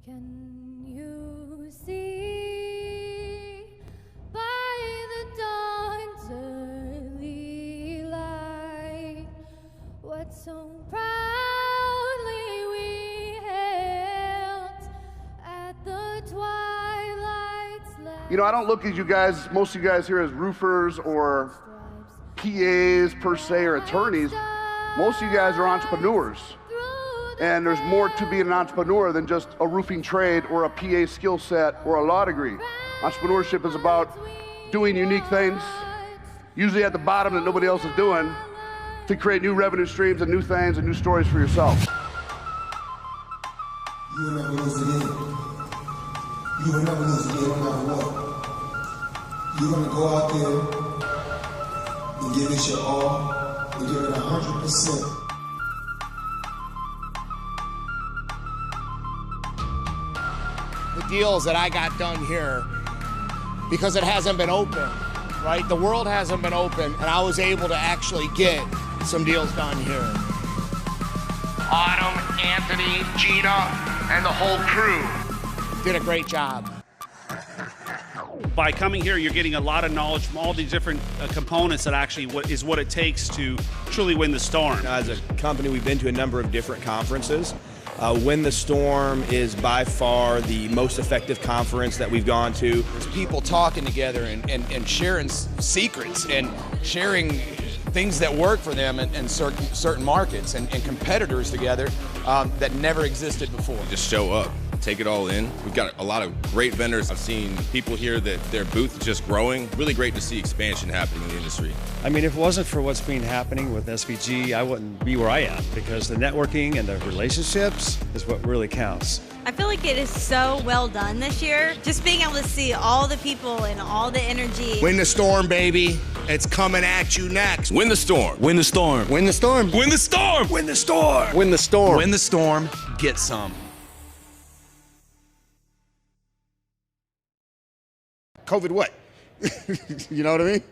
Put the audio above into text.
Can you see by the dawn's early light what so proudly we held at the twilight's light? You know, I don't look at you guys, most of you guys here, as roofers or PAs per se or attorneys. Most of you guys are entrepreneurs. And there's more to being an entrepreneur than just a roofing trade or a PA skill set or a law degree. Entrepreneurship is about doing unique things, usually at the bottom that nobody else is doing, to create new revenue streams and new things and new stories for yourself. You will never lose again. You will never lose again no matter what. You're going to go out there and give it your all and give it 100%. The deals that I got done here, because it hasn't been open, right? The world hasn't been open, and I was able to actually get some deals done here. Autumn, Anthony, Gina, and the whole crew did a great job. By coming here, you're getting a lot of knowledge from all these different components that actually is what it takes to truly win the storm. As a company, we've been to a number of different conferences. Win the Storm is by far the most effective conference that we've gone to. There's people talking together and sharing secrets and sharing things that work for them in certain markets and competitors together that never existed before. Just show up, take it all in. We've got a lot of great vendors. I've seen people here that their booth is just growing. Really great to see expansion happening in the industry. I mean, if it wasn't for what's been happening with SVG, I wouldn't be where I am, because the networking and the relationships is what really counts. I feel like it is so well done this year. Just being able to see all the people and all the energy. Win the storm, baby. It's coming at you next. Win the storm. Win the storm. Win the storm. Win the storm. Win the storm. Win the storm. Win the storm. Get some. COVID what? You know what I mean?